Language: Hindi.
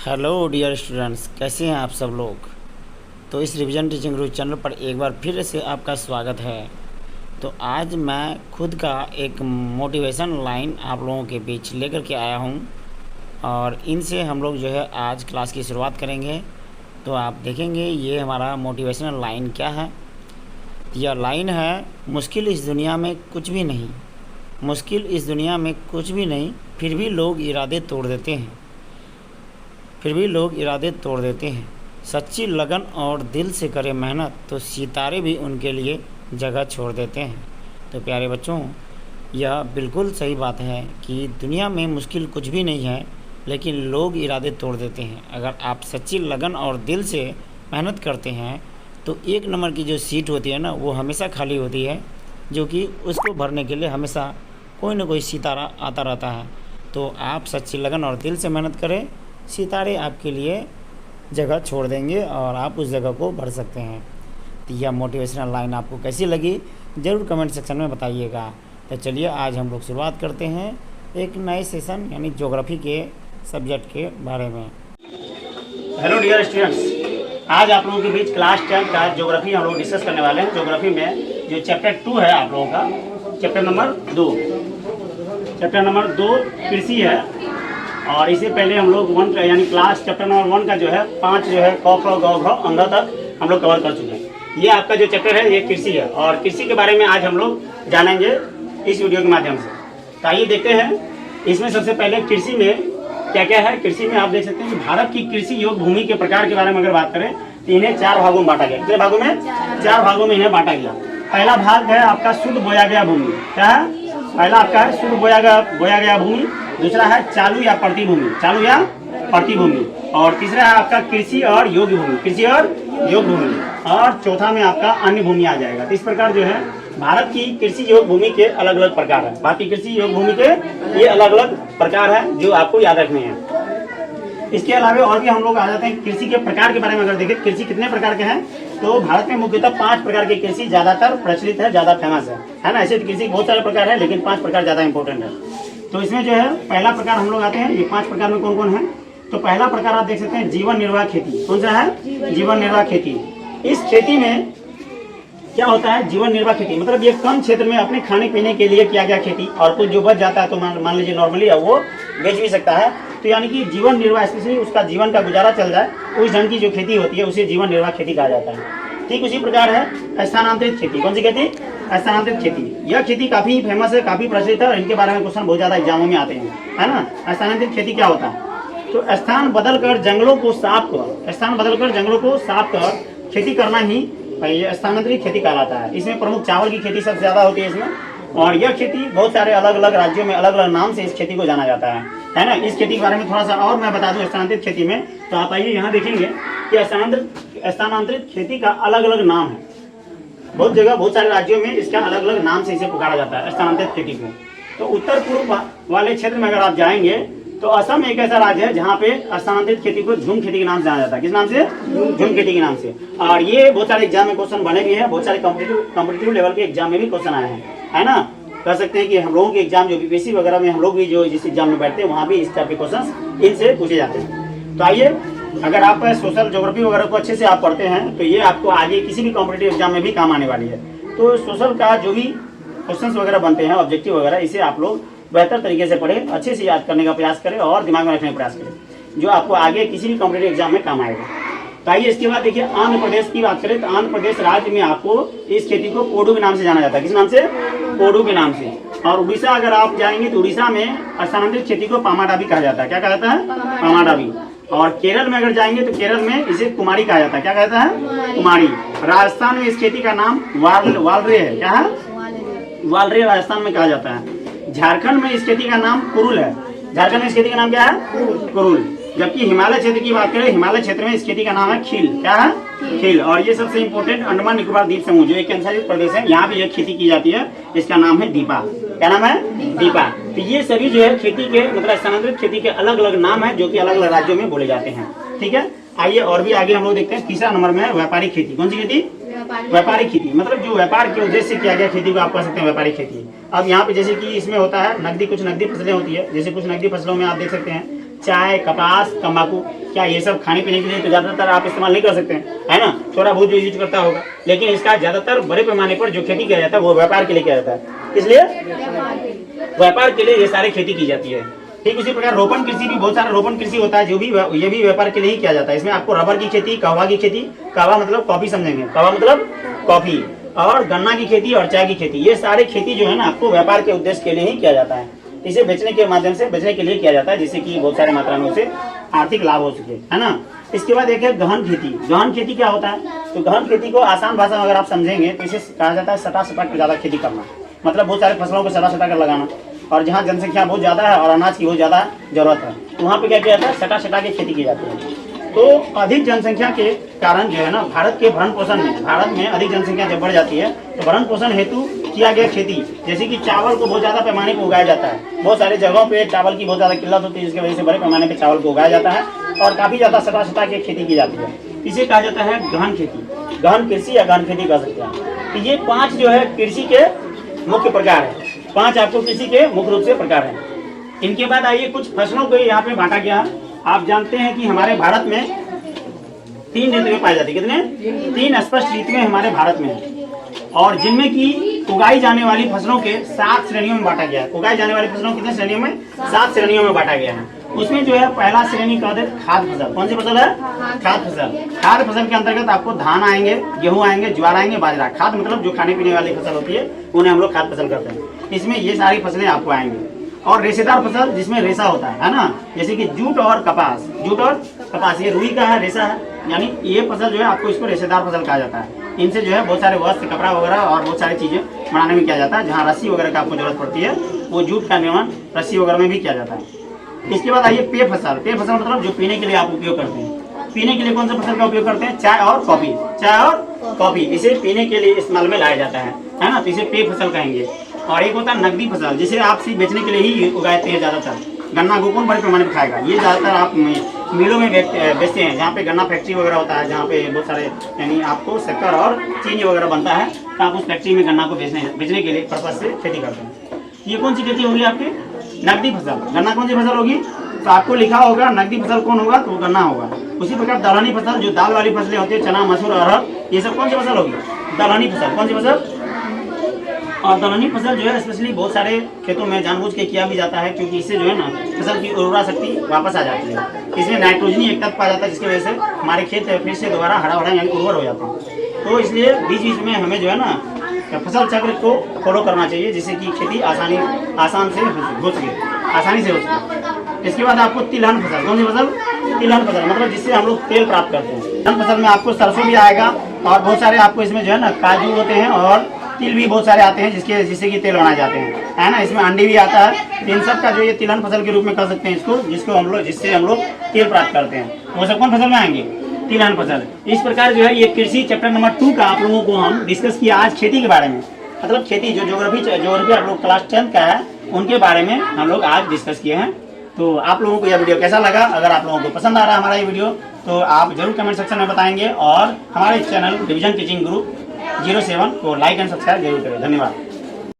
हेलो डियर स्टूडेंट्स, कैसे हैं आप सब लोग। तो इस रिवीजन टीचिंग गुरु चैनल पर एक बार फिर से आपका स्वागत है। तो आज मैं खुद का एक मोटिवेशन लाइन आप लोगों के बीच लेकर के आया हूं और इनसे हम लोग जो है आज क्लास की शुरुआत करेंगे। तो आप देखेंगे ये हमारा मोटिवेशनल लाइन क्या है। यह लाइन है, मुश्किल इस दुनिया में कुछ भी नहीं, मुश्किल इस दुनिया में कुछ भी नहीं, फिर भी लोग इरादे तोड़ देते हैं, फिर भी लोग इरादे तोड़ देते हैं। सच्ची लगन और दिल से करें मेहनत तो सितारे भी उनके लिए जगह छोड़ देते हैं। तो प्यारे बच्चों, यह बिल्कुल सही बात है कि दुनिया में मुश्किल कुछ भी नहीं है, लेकिन लोग इरादे तोड़ देते हैं। अगर आप सच्ची लगन और दिल से मेहनत करते हैं तो एक नंबर की जो सीट होती है ना, वो हमेशा खाली होती है, जो कि उसको भरने के लिए हमेशा कोई ना कोई सितारा आता रहता है। तो आप सच्ची लगन और दिल से मेहनत करें, सितारे आपके लिए जगह छोड़ देंगे और आप उस जगह को भर सकते हैं। तो यह मोटिवेशनल लाइन आपको कैसी लगी ज़रूर कमेंट सेक्शन में बताइएगा। तो चलिए आज हम लोग शुरुआत करते हैं एक नए सेशन यानी ज्योग्राफी के सब्जेक्ट के बारे में। हेलो डियर स्टूडेंट्स, आज आप लोगों के बीच क्लास 10 का ज्योग्राफी हम लोग डिस्कस करने वाले हैं। ज्योग्राफी में जो चैप्टर 2 है आप लोगों का, चैप्टर नंबर 2 कृषि है। और इससे पहले हम लोग 1 यानी क्लास चैप्टर नंबर 1 का जो है 5 जो है क ख ग घ अंग तक हम लोग कवर कर चुके हैं। ये आपका जो चैप्टर है ये कृषि है और कृषि के बारे में आज हम लोग जानेंगे इस वीडियो के माध्यम से। तो आइए देखते हैं। इसमें सबसे पहले कृषि में क्या क्या है। कृषि में आप देख सकते हैं कि भारत की कृषि योग भूमि के प्रकार के बारे में अगर बात करें तो इन्हें 4 भागों में बांटा गया। कितने भागों में? 4 भागों में इन्हें बांटा गया। पहला भाग है आपका शुद्ध बोया गया भूमि। क्या है? पहला आपका है शुद्ध बोया गया भूमि। दूसरा है चालू या प्रति भूमि, चालू या प्रति भूमि। और तीसरा है आपका कृषि और योग्य भूमि, कृषि और योग भूमि। और चौथा में आपका अन्य भूमि आ जाएगा। तो इस प्रकार जो है भारत की कृषि योग भूमि के अलग अलग प्रकार है। भारत की कृषि योग भूमि के ये अलग अलग प्रकार है जो आपको याद रखने हैं। इसके अलावा और भी हम लोग आ जाते हैं कृषि के प्रकार के बारे में। अगर देखें कृषि कितने प्रकार के हैं, तो भारत में मुख्यतः 5 प्रकार की कृषि ज्यादातर प्रचलित है, ज्यादा फेमस है ना। ऐसे कृषि बहुत सारे प्रकार है, लेकिन 5 प्रकार ज्यादा इंपॉर्टेंट है। तो इसमें जो है पहला प्रकार हम लोग आते हैं। ये 5 प्रकार में कौन कौन है? तो पहला प्रकार आप देख सकते हैं जीवन निर्वाह खेती। कौन सा है? जीवन निर्वाह खेती। इस खेती में क्या होता है? जीवन निर्वाह खेती मतलब ये कम क्षेत्र में अपने खाने पीने के लिए किया गया खेती, और कुछ जो बच जाता है तो मान लीजिए नॉर्मली वो बेच भी सकता है। तो यानी कि जीवन निर्वाह, स्पेशली उसका जीवन का गुजारा चल जाए, उस ढंग की जो खेती होती है उसे जीवन निर्वाह खेती कहा जाता है। ठीक उसी प्रकार है स्थानांतरित खेती। कौन सी खेती? स्थानांतरित खेती। यह खेती काफी फेमस है, काफी प्रचलित है और इनके बारे में क्वेश्चन बहुत ज्यादा एग्जामों में आते हैं, है ना। स्थानांतरित खेती क्या होता है? तो स्थान बदलकर जंगलों को साफ कर खेती करना ही ये स्थानांतरित खेती कहलाता है। इसमें प्रमुख चावल की खेती सबसे ज्यादा होती है इसमें, और यह खेती बहुत सारे अलग अलग राज्यों में अलग अलग नाम से इस खेती को जाना जाता है ना। इस खेती के बारे में थोड़ा सा और मैं बता दूं स्थानांतरित खेती में। तो आप आइए यहाँ देखेंगे कि स्थानांतरित खेती का अलग अलग नाम है। बहुत जगह बहुत सारे राज्यों में इसका अलग अलग नाम से इसे पुकारा जाता है स्थानांतरित खेती को। तो उत्तर पूर्व वाले क्षेत्र में अगर आप जाएंगे तो असम एक ऐसा राज्य है जहाँ पे स्थानांतरित खेती को झूम खेती के नाम से जाना जाता है। किस नाम से? झूम खेती के नाम से। और ये बहुत सारे एग्जाम में क्वेश्चन बने भी हैं, बहुत सारे कॉम्पिटिटिव लेवल के एग्जाम में भी क्वेश्चन आए हैं, है ना। कह सकते हैं कि हम लोगों के एग्जाम जो बीपीएससी वगैरह में हम लोग भी जो जिस एग्जाम में बैठते हैं वहाँ भी इस टाइप के क्वेश्चन इनसे पूछे जाते हैं। तो आइए, अगर आप सोशल ज्योग्राफी वगैरह को अच्छे से आप पढ़ते हैं तो ये आपको आगे किसी भी कॉम्पिटिटिव एग्जाम में भी काम आने वाली है। तो सोशल का जो भी क्वेश्चंस वगैरह बनते हैं, ऑब्जेक्टिव वगैरह, इसे आप लोग बेहतर तरीके से पढ़ें, अच्छे से याद करने का प्रयास करें और दिमाग में रखने का प्रयास करें, जो आपको आगे किसी भी कॉम्पिटिटिव एग्जाम में काम आएगा। तो आइए इसके बाद देखिए आंध्र प्रदेश की बात करें। तो आंध्र प्रदेश राज्य में आपको इस खेती को कोडू के नाम से जाना जाता है। किस नाम से? कोडू के नाम से। और उड़ीसा अगर आप जाएंगे तो उड़ीसा में स्थानांतरित खेती को पामाडाबी कहा जाता है। क्या कहा जाता है? पामाडाबी। और केरल में अगर जाएंगे तो केरल में इसे कुमारी कहा जाता है। क्या कहता है? कुमारी। राजस्थान में इस खेती का नाम वालरे है। क्या है? वालरे राजस्थान में कहा जाता है। झारखंड में इस खेती का नाम कुरुल है। झारखंड में इस खेती का नाम क्या है? कुरुल। जबकि हिमालय क्षेत्र की बात करें, हिमालय क्षेत्र में इस खेती का नाम है खील। क्या है? खील। और ये सबसे इंपॉर्टेंट अंडमान निकोबार द्वीप समूह जो एक केंद्रशासित प्रदेश है, यहाँ भी यह खेती की जाती है। इसका नाम है दीपा। क्या नाम है? दीपा। तो ये सभी जो है खेती के मतलब स्थानांतरित खेती के अलग अलग नाम है जो कि अलग अलग राज्यों में बोले जाते हैं। ठीक है, आइए और भी आगे हम लोग देखते हैं। तीसरा नंबर में है व्यापारिक खेती। कौन सी खेती? व्यापारिक खेती। मतलब जो व्यापार के उद्देश्य से किया गया खेती को आप कह सकते हैं व्यापारिक खेती। अब यहाँ पे जैसे कि इसमें होता है कुछ नकदी फसलें होती है। जैसे कुछ नकदी फसलों में आप देख सकते हैं चाय, कपास, तंबाकू, क्या ये सब खाने पीने के लिए तो ज़्यादातर आप इस्तेमाल नहीं कर सकते हैं, है ना, थोड़ा बहुत जो यूज करता होगा, लेकिन इसका ज़्यादातर बड़े पैमाने पर जो खेती किया जाता है वो व्यापार के लिए किया जाता है, इसलिए व्यापार के लिए ये सारी खेती की जाती है। ठीक उसी प्रकार रोपण कृषि भी बहुत सारा रोपण कृषि होता है, जो भी ये भी व्यापार के लिए ही किया जाता है। इसमें आपको रबर की खेती, कहवा की खेती, कहवा मतलब कॉफी समझेंगे, कहवा मतलब कॉफी, और गन्ना की खेती और चाय की खेती, ये सारे खेती जो है ना आपको व्यापार के उद्देश्य के लिए ही किया जाता है। इसे बेचने के माध्यम से, बेचने के लिए किया जाता है, जिससे कि बहुत सारे मात्रा में उसे आर्थिक लाभ हो सके, है ना। इसके बाद एक है गहन खेती। गहन खेती क्या होता है? तो गहन खेती को आसान भाषा में अगर आप समझेंगे तो इसे कहा जाता है सटा सटा कर ज्यादा खेती करना, मतलब बहुत सारे फसलों को सटा सटा कर लगाना, और जहाँ जनसंख्या बहुत ज्यादा है और अनाज की बहुत ज्यादा जरूरत है तो वहाँ पे क्या किया जाता है, सटा सटा के खेती की जाती है। तो अधिक जनसंख्या के कारण जो है ना भारत के भरण पोषण में, भारत में अधिक जनसंख्या जब बढ़ जाती है तो भरण पोषण हेतु किया गया खेती, जैसे कि चावल को बहुत ज्यादा पैमाने पर उगाया जाता है। बहुत सारे जगहों पे चावल की बहुत ज्यादा किल्लत होती है, जिसकी वजह से बड़े पैमाने पे चावल को उगाया जाता है और काफी ज्यादा सटा सटा के खेती की जाती है। इसे कहा जाता है गहन खेती, गहन कृषि या गहन खेती कह सकते हैं। तो ये 5 जो है कृषि के मुख्य प्रकार है, 5 आपको कृषि के मुख्य रूप से प्रकार हैं। इनके बाद आइए कुछ फसलों को यहाँ पे बांटा गया। आप जानते हैं कि हमारे भारत में 3 ऋतुएं पाई जाती है, कितने? 3 स्पष्ट ऋतुएं हमारे भारत में है, और जिनमें की उगाई जाने वाली फसलों के 7 श्रेणियों में बांटा गया है। उगाई जाने वाली फसलों कितने श्रेणियों में? 7 श्रेणियों में बांटा गया है। उसमें जो है पहला श्रेणी कहते हैं खाद्य फसल। कौन सी फसल है? खाद्य फसल। खाद्य फसल के अंतर्गत आपको धान आएंगे, गेहूं आएंगे, ज्वार आएंगे, बाजरा। खाद्य मतलब जो खाने पीने वाली फसल होती है उन्हें हम लोग खाद्य फसल करते हैं। इसमें ये सारी फसलें आपको आएंगी। और रेशेदार फसल जिसमें रेशा होता है ना, जैसे कि जूट और कपास। जूट और कपास ये रुई का है, रेशा है, यानी ये फसल जो है आपको इसको रेशेदार फसल कहा जाता है। इनसे जो है बहुत सारे वस्त्र, कपड़ा वगैरह और बहुत सारी चीजें बनाने में किया जाता है। जहाँ रस्सी वगैरह का आपको जरूरत पड़ती है वो जूट का निर्माण रस्सी वगैरह में भी किया जाता है। इसके बाद आइए पेय फसल। पेय फसल मतलब जो पीने के लिए आप उपयोग करते हैं। पीने के लिए कौन सा फसल का उपयोग करते हैं? चाय और कॉफी। चाय और कॉफी इसे पीने के लिए इस्तेमाल में लाया जाता है ना, तो इसे पेय फसल कहेंगे। और एक होता है नकदी फसल, जिसे आप सिर्फ बेचने के लिए ही उगाते हैं ज्यादातर। गन्ना को कौन बड़े पैमाने पर खाएगा? ये ज्यादातर आप मिलों में बेचते हैं, जहाँ पे गन्ना फैक्ट्री वगैरह होता है, जहाँ पे बहुत सारे यानी आपको शक्कर और चीनी वगैरह बनता है, तो आप उस फैक्ट्री में गन्ना को बेचने के लिए पर्पज से खेती करते हैं। ये कौन सी खेती होगी आपकी? नकदी फसल। गन्ना कौन सी फसल होगी? तो आपको लिखा होगा नकदी फसल कौन होगा, तो गन्ना होगा। उसी प्रकार दलहनी फसल, जो दाल वाली फसलें होती है, चना, मसूर, अरहर, ये सब कौन सी फसल होगी? दलहनी फसल। कौन सी फसल? और दलहनी फसल जो है स्पेशली बहुत सारे खेतों में जानबूझ के किया भी जाता है, क्योंकि इससे जो है ना फसल की उर्वरा शक्ति वापस आ जाती है। इसमें नाइट्रोजनी एक तत्व पाया जाता है, जिसकी वजह से हमारे खेत फिर से दोबारा हरा भरा यानी उर्वर हो जाते हैं। तो इसलिए बीच बीच में हमें जो है ना फसल चक्र को फॉलो करना चाहिए, जिससे कि खेती आसानी से हो सके। इसके बाद आपको तिलहन फसल। कौन सी फसल? तिलहन फसल मतलब जिससे हम लोग तेल प्राप्त करते हैं। तिलहन फसल में आपको सरसों भी आएगा और बहुत सारे आपको इसमें जो है ना काजू होते हैं और तिल भी बहुत सारे आते हैं, जिससे कि तेल बनाए जाते हैं, है ना। इसमें अंडे भी आता है। इन सब का जो ये तिलहन फसल के रूप में कर सकते हैं इसको, जिससे हम लोग तेल प्राप्त करते हैं। वो सब कौन फसल में आएंगे? तिलहन फसल। इस प्रकार जो है ये कृषि चैप्टर नंबर 2 का आप लोगों को हम डिस्कस किया आज खेती के बारे में। मतलब खेती जो ज्योग्राफी आप लोग क्लास 10 का है उनके बारे में हम लोग आज डिस्कस किए हैं। तो आप लोगों को यह वीडियो कैसा लगा? अगर आप लोगों को पसंद आ रहा है हमारा ये वीडियो तो आप जरूर कमेंट सेक्शन में बताएंगे, और हमारे चैनल डिवीजन टीचिंग ग्रुप 07 को लाइक एंड सब्सक्राइब जरूर करें। धन्यवाद।